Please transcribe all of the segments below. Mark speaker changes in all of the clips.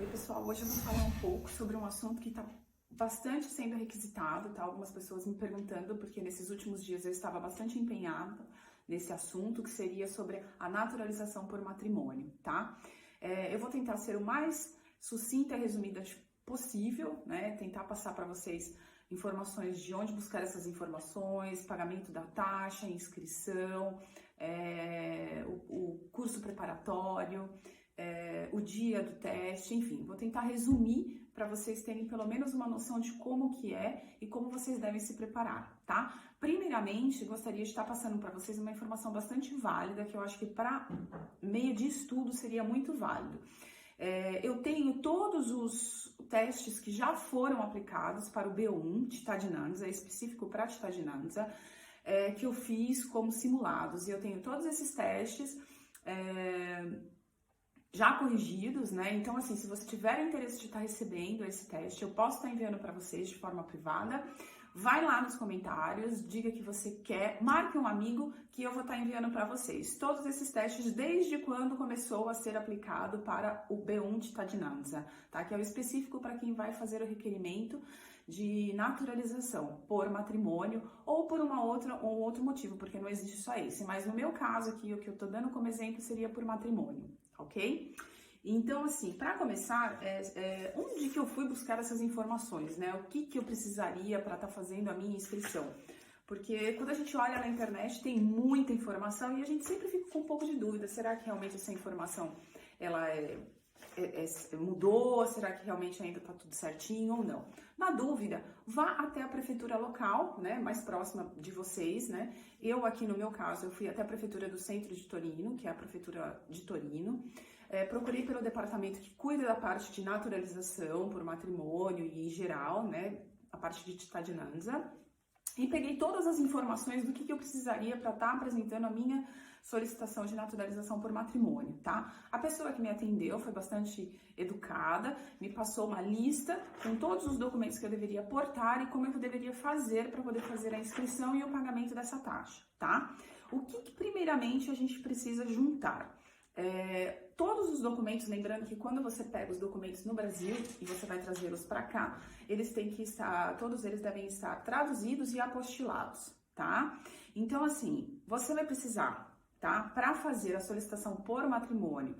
Speaker 1: Oi, pessoal, hoje eu vou falar um pouco sobre um assunto que está bastante sendo requisitado, tá? Algumas pessoas me perguntando, porque nesses últimos dias eu estava bastante empenhada nesse assunto, que seria sobre a naturalização por matrimônio, tá? Eu vou tentar ser o mais sucinta e resumida possível, né? Tentar passar para vocês informações de onde buscar essas informações, pagamento da taxa, inscrição, o curso preparatório, o dia do teste, enfim, vou tentar resumir para vocês terem pelo menos uma noção de como que é e como vocês devem se preparar, tá? Primeiramente, gostaria de estar passando para vocês uma informação bastante válida, que eu acho que para meio de estudo seria muito válido. Eu tenho todos os testes que já foram aplicados para o B1 Cittadinanza, específico para Cittadinanza, que eu fiz como simulados, e eu tenho todos esses testes já corrigidos, né? Então, assim, se você tiver interesse de estar recebendo esse teste, eu posso estar enviando para vocês de forma privada. Vai lá nos comentários, diga que você quer, marque um amigo que eu vou estar enviando para vocês. Todos esses testes, desde quando começou a ser aplicado para o B1 Cittadinanza, tá? Que é o específico para quem vai fazer o requerimento de naturalização por matrimônio ou por um outro motivo, porque não existe só esse. Mas no meu caso aqui, o que eu estou dando como exemplo seria por matrimônio, ok? Então, assim, para começar, onde que eu fui buscar essas informações, né? O que eu precisaria para estar fazendo a minha inscrição? Porque quando a gente olha na internet tem muita informação e a gente sempre fica com um pouco de dúvida. Será que realmente essa informação ela mudou? Será que realmente ainda está tudo certinho ou não? Na dúvida, vá até a prefeitura local, né, mais próxima de vocês, né? Eu aqui no meu caso, eu fui até a prefeitura do centro de Torino, que é a prefeitura de Torino. Procurei pelo departamento que cuida da parte de naturalização por matrimônio e em geral, né, a parte de Cittadinanza. E peguei todas as informações do que eu precisaria para estar apresentando a minha solicitação de naturalização por matrimônio, tá? A pessoa que me atendeu foi bastante educada, me passou uma lista com todos os documentos que eu deveria portar e como eu deveria fazer para poder fazer a inscrição e o pagamento dessa taxa, tá? O que primeiramente a gente precisa juntar? Todos os documentos, lembrando que quando você pega os documentos no Brasil e você vai trazê-los para cá, todos eles devem estar traduzidos e apostilados, tá? Então, assim, você vai precisar, tá? Para fazer a solicitação por matrimônio,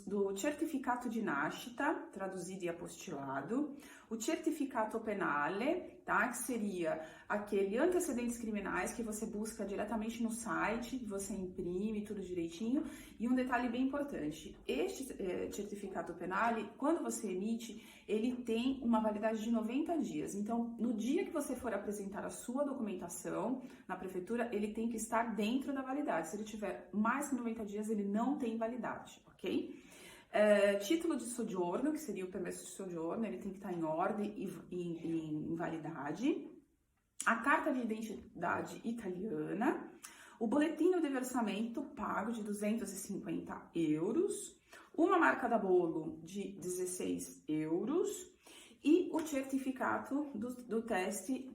Speaker 1: do certificato di nascita, traduzido e apostilado, o certificato penale, tá? Que seria aquele antecedentes criminais que você busca diretamente no site, você imprime tudo direitinho. E um detalhe bem importante, este certificato penale, quando você emite, ele tem uma validade de 90 dias. Então, no dia que você for apresentar a sua documentação na prefeitura, ele tem que estar dentro da validade. Se ele tiver mais que 90 dias, ele não tem validade, ok? Título de soggiorno, que seria o permesso de soggiorno, ele tem que estar em ordem e em validade. A carta de identidade italiana, o boletim de versamento pago de 250 euros, uma marca da bolo de 16 euros e o certificato do teste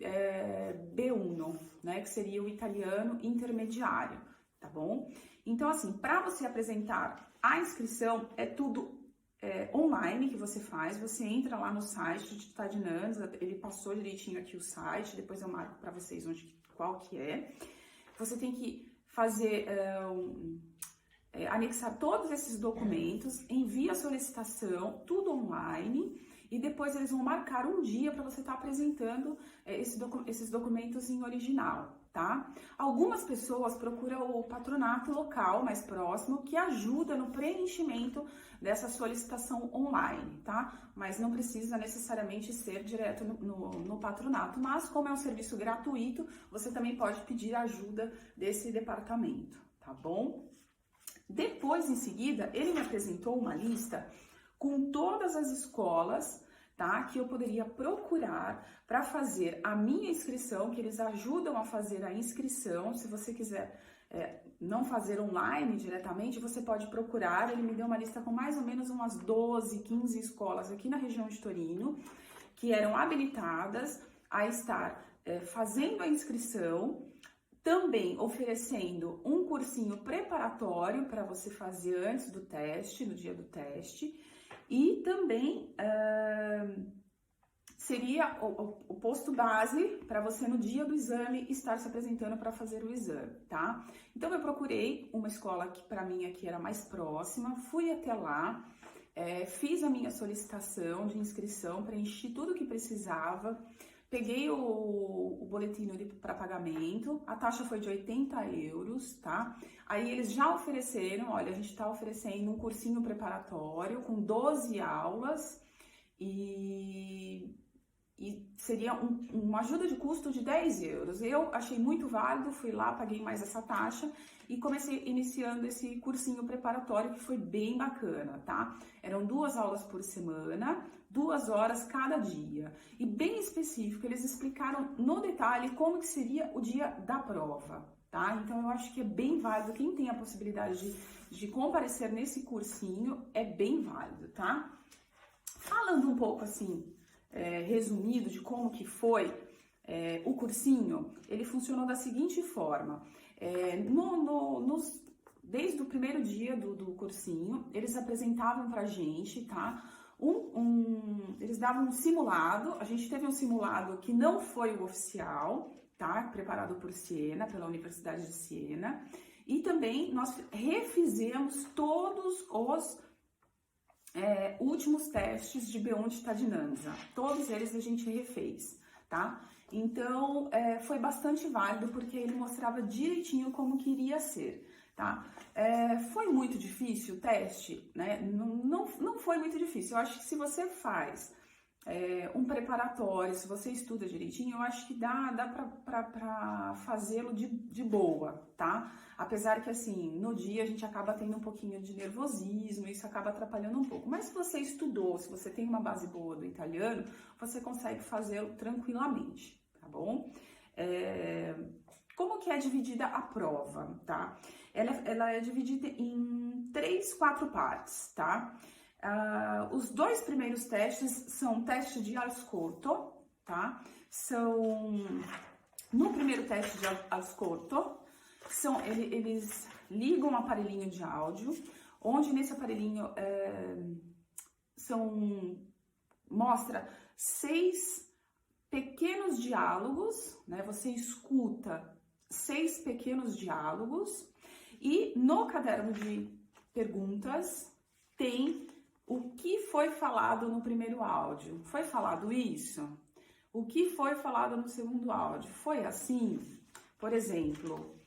Speaker 1: B1, né, que seria o italiano intermediário, tá bom? Então, assim, para você apresentar a inscrição, é tudo online que você faz, você entra lá no site de Cittadinanza, ele passou direitinho aqui o site, depois eu marco para vocês qual que é. Você tem que fazer, anexar todos esses documentos, envia a solicitação, tudo online, e depois eles vão marcar um dia para você estar apresentando esses documentos em original, tá? Algumas pessoas procuram o patronato local mais próximo, que ajuda no preenchimento dessa solicitação online, tá? Mas não precisa necessariamente ser direto no patronato, mas como é um serviço gratuito, você também pode pedir ajuda desse departamento, tá bom? Depois, em seguida, ele me apresentou uma lista com todas as escolas, tá, que eu poderia procurar para fazer a minha inscrição, que eles ajudam a fazer a inscrição. Se você quiser não fazer online diretamente, você pode procurar. Ele me deu uma lista com mais ou menos umas 12, 15 escolas aqui na região de Torino, que eram habilitadas a estar fazendo a inscrição, também oferecendo um cursinho preparatório para você fazer antes do teste, no dia do teste, E também seria o posto base para você no dia do exame estar se apresentando para fazer o exame, tá? Então eu procurei uma escola que para mim aqui era mais próxima, fui até lá, fiz a minha solicitação de inscrição, preenchi tudo que precisava, peguei o boletim para pagamento, a taxa foi de 80 euros, tá? Aí eles já ofereceram, olha, a gente está oferecendo um cursinho preparatório com 12 aulas e seria uma ajuda de custo de 10 euros. Eu achei muito válido, fui lá, paguei mais essa taxa e comecei iniciando esse cursinho preparatório que foi bem bacana, tá? Eram 2 aulas por semana, 2 horas cada dia. E bem específico, eles explicaram no detalhe como que seria o dia da prova, tá? Então eu acho que é bem válido, quem tem a possibilidade de comparecer nesse cursinho, é bem válido, tá? Falando um pouco assim, resumido de como que foi o cursinho, ele funcionou da seguinte forma. Desde o primeiro dia do cursinho, eles apresentavam pra gente, tá? Eles davam um simulado, a gente teve um simulado que não foi o oficial, tá? Preparado por Siena, pela Universidade de Siena, e também nós refizemos todos os últimos testes de B1 de Tadinanza, todos eles a gente refez, tá? Então, foi bastante válido porque ele mostrava direitinho como que iria ser, tá? Foi muito difícil o teste, né? Não foi muito difícil. Eu acho que se você faz um preparatório, se você estuda direitinho, eu acho que dá pra fazê-lo de boa, tá? Apesar que, assim, no dia a gente acaba tendo um pouquinho de nervosismo, isso acaba atrapalhando um pouco. Mas se você estudou, se você tem uma base boa do italiano, você consegue fazê-lo tranquilamente, tá bom? Como que é dividida a prova, tá? Ela é dividida em 3, 4 partes, tá? Os 2 primeiros testes são teste de ascolto, tá? No primeiro teste de ascolto, eles ligam um aparelhinho de áudio, onde nesse aparelhinho mostra 6 pequenos diálogos, né? Você escuta 6 pequenos diálogos e no caderno de perguntas tem o que foi falado no primeiro áudio. Foi falado isso? O que foi falado no segundo áudio? Foi assim? Por exemplo,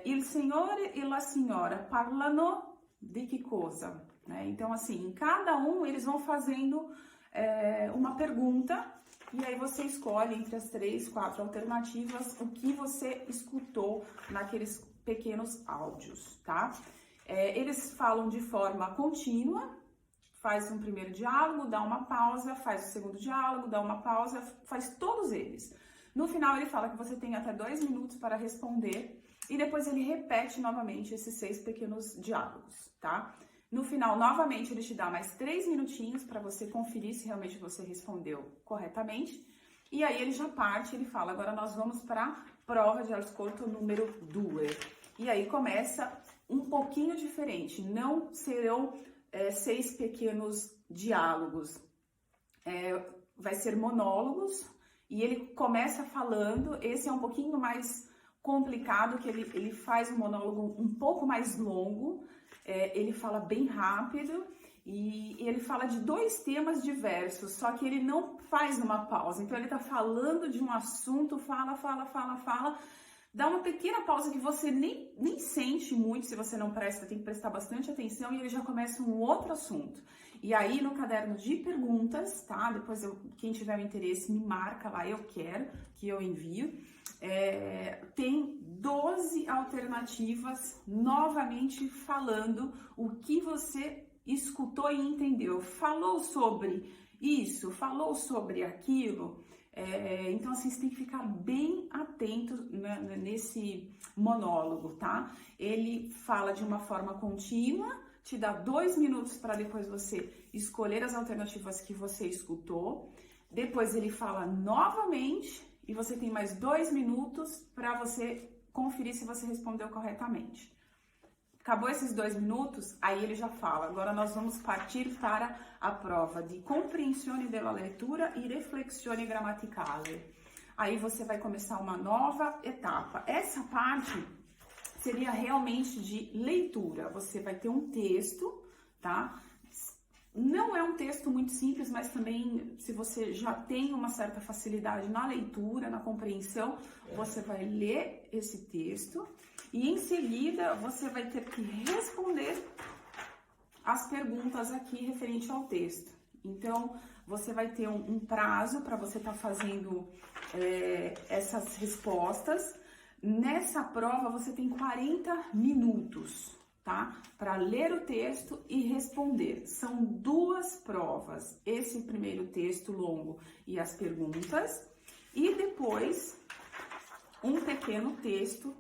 Speaker 1: il signore e la signora parlano di che cosa? Né? Então, assim, em cada um eles vão fazendo uma pergunta e aí você escolhe entre as 3, 4 alternativas o que você escutou naqueles pequenos áudios, tá? Eles falam de forma contínua, faz um primeiro diálogo, dá uma pausa, faz o segundo diálogo, dá uma pausa, faz todos eles. No final ele fala que você tem até 2 minutos para responder e depois ele repete novamente esses 6 pequenos diálogos, tá? No final, novamente, ele te dá mais 3 minutinhos para você conferir se realmente você respondeu corretamente. E aí ele já parte, ele fala, agora nós vamos para a prova de ascolto número 2. E aí começa um pouquinho diferente, não serão 6 pequenos diálogos, vai ser monólogos, e ele começa falando, esse é um pouquinho mais complicado, que ele faz um monólogo um pouco mais longo, ele fala bem rápido, e ele fala de 2 temas diversos, só que ele não faz numa pausa, então ele tá falando de um assunto, fala, dá uma pequena pausa que você nem sente muito, se você não presta, tem que prestar bastante atenção, e ele já começa um outro assunto. E aí, no caderno de perguntas, tá? Depois, quem tiver interesse, me marca lá, eu quero, que eu envio. Tem 12 alternativas, novamente falando o que você escutou e entendeu. Falou sobre isso, falou sobre aquilo. Então, assim, você tem que ficar bem atento nesse monólogo, tá? Ele fala de uma forma contínua, te dá 2 minutos para depois você escolher as alternativas que você escutou. Depois ele fala novamente e você tem mais 2 minutos para você conferir se você respondeu corretamente. Acabou esses 2 minutos, aí ele já fala, agora nós vamos partir para a prova de comprensione della lettura e reflessione grammaticale. Aí você vai começar uma nova etapa. Essa parte seria realmente de leitura. Você vai ter um texto, tá? Não é um texto muito simples, mas também, se você já tem uma certa facilidade na leitura, na compreensão, você vai ler esse texto e em seguida você vai ter que responder as perguntas aqui referente ao texto. Então, você vai ter um prazo para você estar fazendo essas respostas. Nessa prova, você tem 40 minutos. Tá? Para ler o texto e responder. São 2 provas, esse primeiro texto longo e as perguntas, e depois um pequeno texto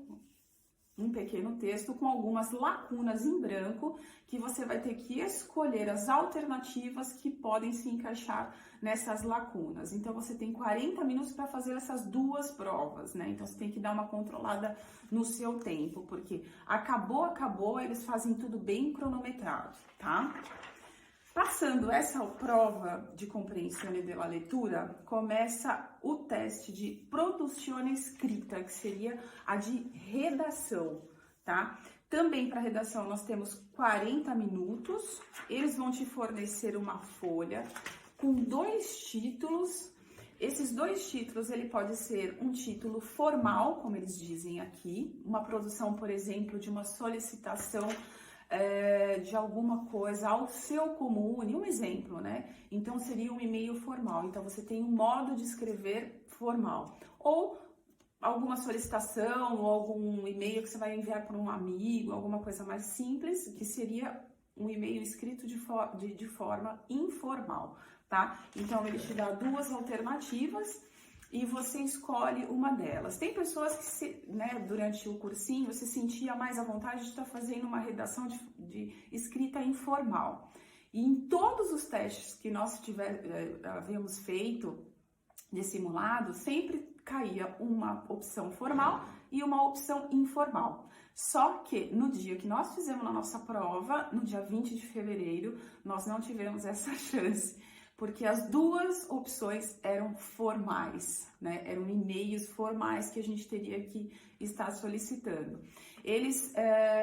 Speaker 1: com algumas lacunas em branco, que você vai ter que escolher as alternativas que podem se encaixar nessas lacunas. Então, você tem 40 minutos para fazer essas 2 provas, né? Então, você tem que dar uma controlada no seu tempo, porque acabou, eles fazem tudo bem cronometrado, tá? Passando essa prova de compreensão della lettura, começa o teste de produzione scritta, que seria a de redação, tá? Também para redação nós temos 40 minutos, eles vão te fornecer uma folha com 2 títulos. Esses 2 títulos, ele pode ser um título formal, como eles dizem aqui, uma produção, por exemplo, de uma solicitação de alguma coisa ao seu comune, um exemplo, né? Então, seria um e-mail formal. Então, você tem um modo de escrever formal. Ou alguma solicitação, ou algum e-mail que você vai enviar para um amigo, alguma coisa mais simples, que seria um e-mail escrito de forma informal, tá? Então, ele te dá 2 alternativas e você escolhe uma delas. Tem pessoas que, durante o cursinho, se sentia mais à vontade de estar fazendo uma redação de escrita informal. E em todos os testes que nós havíamos feito de simulado, sempre caía uma opção formal e uma opção informal. Só que no dia que nós fizemos a nossa prova, no dia 20 de fevereiro, nós não tivemos essa chance, porque as 2 opções eram formais, né? Eram e-mails formais que a gente teria que estar solicitando. Eles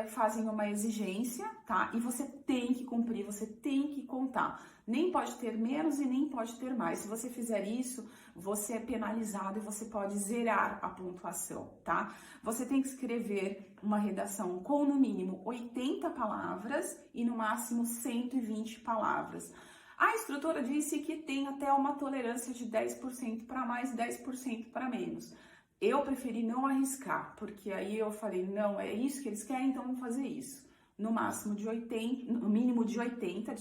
Speaker 1: fazem uma exigência, tá? E você tem que cumprir, você tem que contar. Nem pode ter menos e nem pode ter mais. Se você fizer isso, você é penalizado e você pode zerar a pontuação, tá? Você tem que escrever uma redação com no mínimo 80 palavras e no máximo 120 palavras. A instrutora disse que tem até uma tolerância de 10% para mais, 10% para menos. Eu preferi não arriscar, porque aí eu falei, não, é isso que eles querem, então vamos fazer isso. No máximo de 80, no mínimo de 80,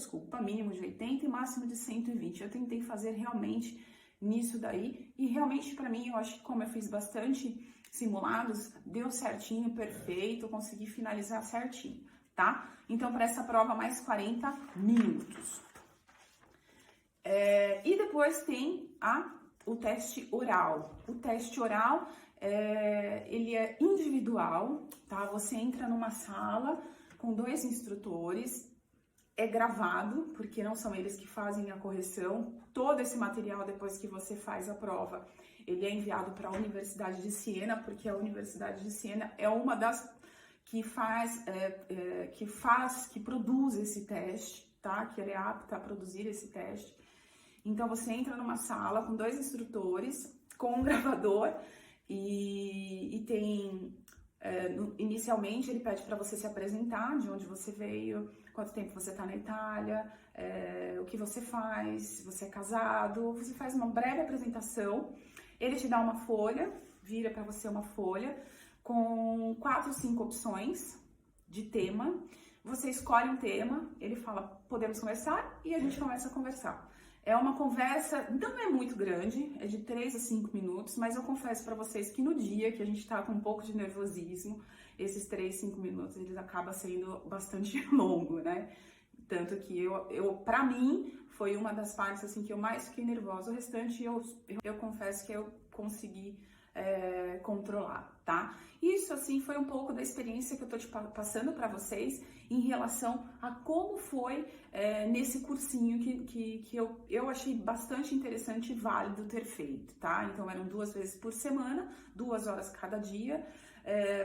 Speaker 1: mínimo de 80 e máximo de 120. Eu tentei fazer realmente nisso daí, e realmente para mim, eu acho que como eu fiz bastante simulados, deu certinho, perfeito, eu consegui finalizar certinho, tá? Então, para essa prova, mais 40 minutos. E depois tem o teste oral. O teste oral, ele é individual, tá? Você entra numa sala com 2 instrutores, é gravado, porque não são eles que fazem a correção. Todo esse material, depois que você faz a prova, ele é enviado para a Universidade de Siena, porque a Universidade de Siena é uma das que produz esse teste, tá? Que ela é apta a produzir esse teste. Então, você entra numa sala com 2 instrutores, com um gravador, e tem... inicialmente, ele pede para você se apresentar, de onde você veio, quanto tempo você está na Itália, o que você faz, se você é casado. Você faz uma breve apresentação, ele te dá uma folha, vira para você uma folha, com 4 ou 5 opções de tema. Você escolhe um tema, ele fala, podemos conversar, e a gente começa a conversar. É uma conversa, não é muito grande, é de 3 a 5 minutos, mas eu confesso para vocês que no dia que a gente tá com um pouco de nervosismo, esses 3, 5 minutos, eles acabam sendo bastante longo, né? Tanto que para mim, foi uma das partes assim que eu mais fiquei nervosa. O restante, eu confesso que eu consegui controlar, tá? Isso, assim, foi um pouco da experiência que eu tô te passando para vocês em relação a como foi nesse cursinho que eu achei bastante interessante e válido ter feito, tá? Então, eram 2 vezes por semana, 2 horas cada dia,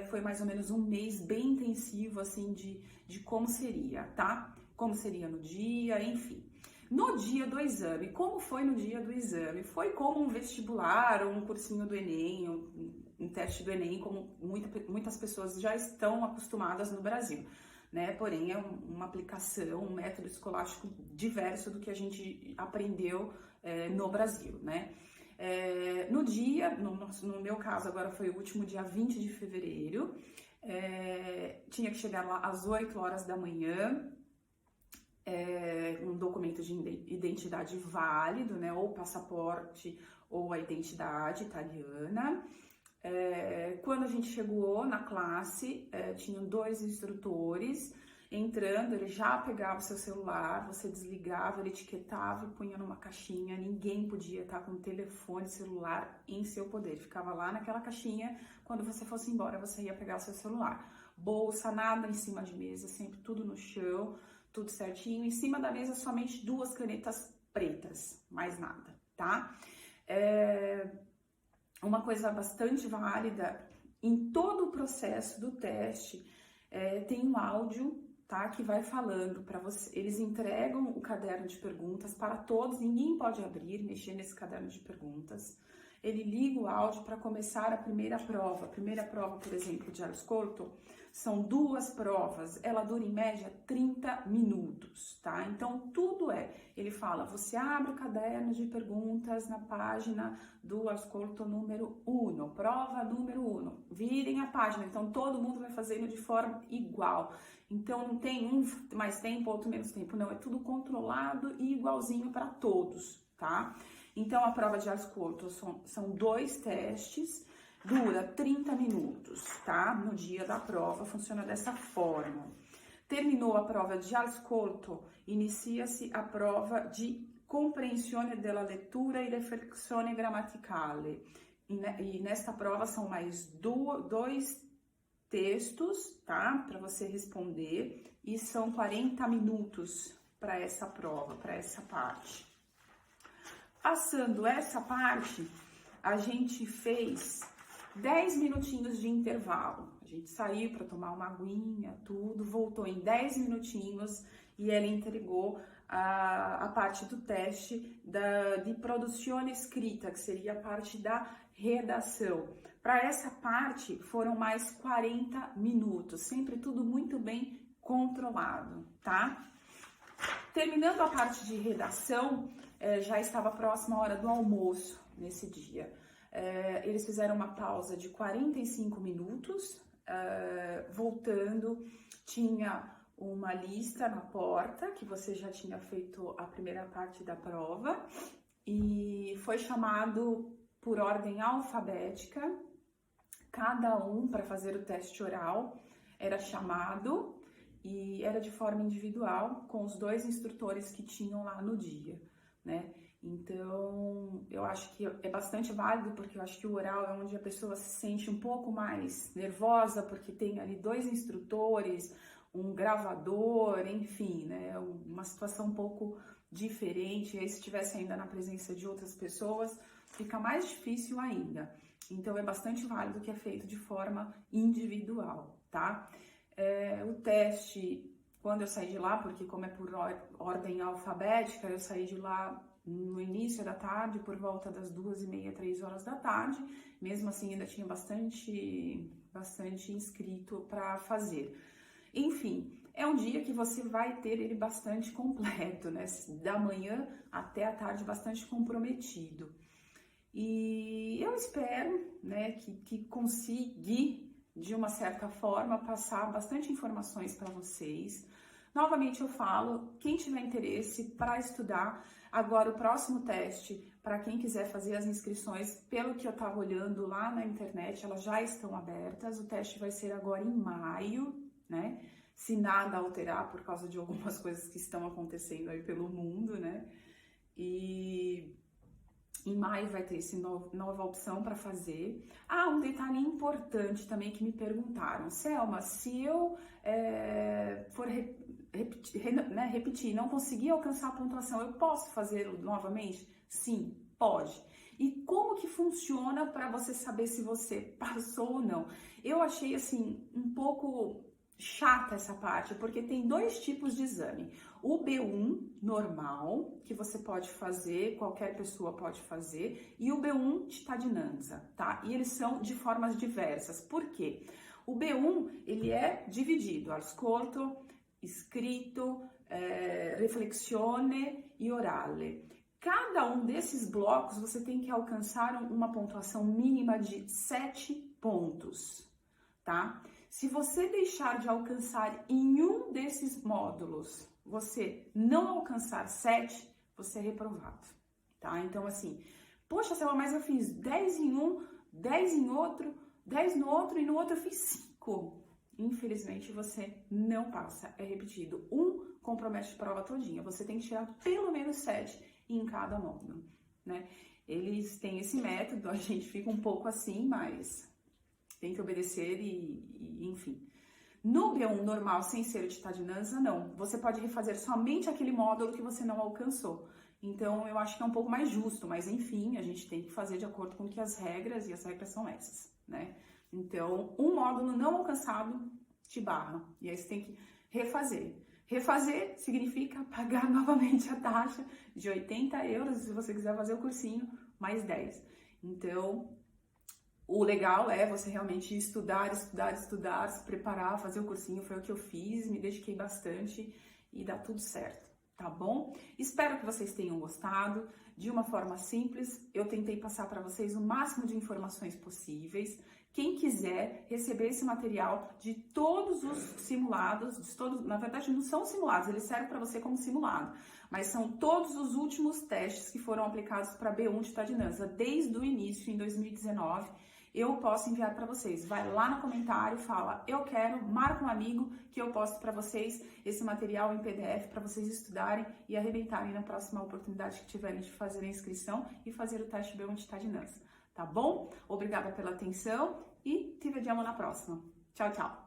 Speaker 1: foi mais ou menos um mês bem intensivo, assim, de como seria, tá? Como seria no dia, enfim. No dia do exame, como foi no dia do exame? Foi como um vestibular ou um cursinho do Enem, um teste do Enem, como muitas pessoas já estão acostumadas no Brasil, né? Porém, é uma aplicação, um método escolástico diverso do que a gente aprendeu no Brasil, né? No meu caso, agora foi o último dia 20 de fevereiro, tinha que chegar lá às 8 horas da manhã, um documento de identidade válido, né, ou passaporte ou a identidade italiana. Quando a gente chegou na classe, tinham 2 instrutores entrando, ele já pegava o seu celular, você desligava, ele etiquetava e punha numa caixinha, ninguém podia estar com telefone celular em seu poder, ficava lá naquela caixinha, quando você fosse embora você ia pegar o seu celular. Bolsa, nada em cima de mesa, sempre tudo no chão, tudo certinho, em cima da mesa somente 2 canetas pretas, mais nada, tá? Uma coisa bastante válida, em todo o processo do teste, tem um áudio, tá, que vai falando para você, eles entregam o caderno de perguntas para todos, ninguém pode abrir, mexer nesse caderno de perguntas, ele liga o áudio para começar a primeira prova, por exemplo, de Arscolto, são 2 provas, ela dura em média 30 minutos, tá? Então, tudo ele fala, você abre o caderno de perguntas na página do Arscolto número 1, prova número 1, virem a página, então todo mundo vai fazendo de forma igual. Então, não tem um mais tempo, outro menos tempo, não, é tudo controlado e igualzinho para todos, tá? Então, a prova de Arscolto são 2 testes, dura 30 minutos, tá? No dia da prova, funciona dessa forma. Terminou a prova de Arscolto, inicia-se a prova de Comprensione della lettura e reflessione grammaticale. E nesta prova são mais 2 textos, tá? Para você responder, e são 40 minutos para essa prova, para essa parte. Passando essa parte, a gente fez 10 minutinhos de intervalo. A gente saiu para tomar uma aguinha, tudo, voltou em 10 minutinhos e ela entregou a parte do teste de produzione scritta, que seria a parte da redação. Para essa parte foram mais 40 minutos, sempre tudo muito bem controlado, tá? Terminando a parte de redação, já estava próxima a hora do almoço nesse dia. Eles fizeram uma pausa de 45 minutos, voltando, tinha uma lista na porta, que você já tinha feito a primeira parte da prova, e foi chamado por ordem alfabética, cada um para fazer o teste oral era chamado, e era de forma individual, com os 2 instrutores que tinham lá no dia, né? Então, eu acho que é bastante válido, porque eu acho que o oral é onde a pessoa se sente um pouco mais nervosa, porque tem ali 2 instrutores, um gravador, enfim, né? Uma situação um pouco diferente. E aí, se estivesse ainda na presença de outras pessoas, fica mais difícil ainda. Então, é bastante válido que é feito de forma individual, tá? O teste, quando eu saí de lá, porque como é por ordem alfabética, eu saí de lá no início da tarde, por volta das 2h30, 3 horas da tarde. Mesmo assim, ainda tinha bastante inscrito para fazer. Enfim, é um dia que você vai ter ele bastante completo, né? Da manhã até a tarde, bastante comprometido. E eu espero, né, que consegui, de uma certa forma, passar bastante informações para vocês. Novamente eu falo, quem tiver interesse para estudar, agora o próximo teste, para quem quiser fazer as inscrições, pelo que eu estava olhando lá na internet, elas já estão abertas, o teste vai ser agora em maio, né? Se nada alterar por causa de algumas coisas que estão acontecendo aí pelo mundo, né? E maio vai ter essa nova opção para fazer. Ah, um detalhe importante também que me perguntaram. Selma, se eu for repetir, não conseguir alcançar a pontuação, eu posso fazê-lo novamente? Sim, pode. E como que funciona para você saber se você passou ou não? Eu achei assim um pouco chata essa parte, porque tem dois tipos de exame. O B1 normal, que você pode fazer, qualquer pessoa pode fazer, e o B1 cittadinanza, tá? E eles são de formas diversas. Por quê? O B1, ele é dividido, ascolto, scritto, riflessione e orale. Cada um desses blocos você tem que alcançar uma pontuação mínima de 7 pontos, tá? Se você deixar de alcançar em um desses módulos, você não alcançar 7, você é reprovado, tá? Então, assim, poxa, Selma, mas eu fiz 10 em um, 10 em outro, 10 no outro e no outro eu fiz 5. Infelizmente, você não passa, é repetido. Um compromete a prova todinha, você tem que tirar pelo menos 7 em cada módulo, né? Eles têm esse método, a gente fica um pouco assim, mas tem que obedecer e enfim. No B1 normal, sem ser cittadinanza, não. Você pode refazer somente aquele módulo que você não alcançou. Então, eu acho que é um pouco mais justo, mas enfim, a gente tem que fazer de acordo com que as regras, e as regras são essas, né? Então, um módulo não alcançado te barra, e aí você tem que refazer. Refazer significa pagar novamente a taxa de 80 euros, se você quiser fazer o cursinho, mais 10. Então, o legal é você realmente estudar, se preparar, fazer o cursinho. Foi o que eu fiz, me dediquei bastante e dá tudo certo, tá bom? Espero que vocês tenham gostado. De uma forma simples, eu tentei passar para vocês o máximo de informações possíveis. Quem quiser receber esse material de todos os simulados, na verdade não são simulados, eles servem para você como simulado, mas são todos os últimos testes que foram aplicados para B1 de cittadinanza, desde o início, em 2019, eu posso enviar para vocês. Vai lá no comentário, fala, eu quero, marca um amigo que eu posto para vocês esse material em PDF para vocês estudarem e arrebentarem na próxima oportunidade que tiverem de fazer a inscrição e fazer o teste B1 de cittadinanza. Tá bom? Obrigada pela atenção e te vediamo na próxima. Tchau, tchau!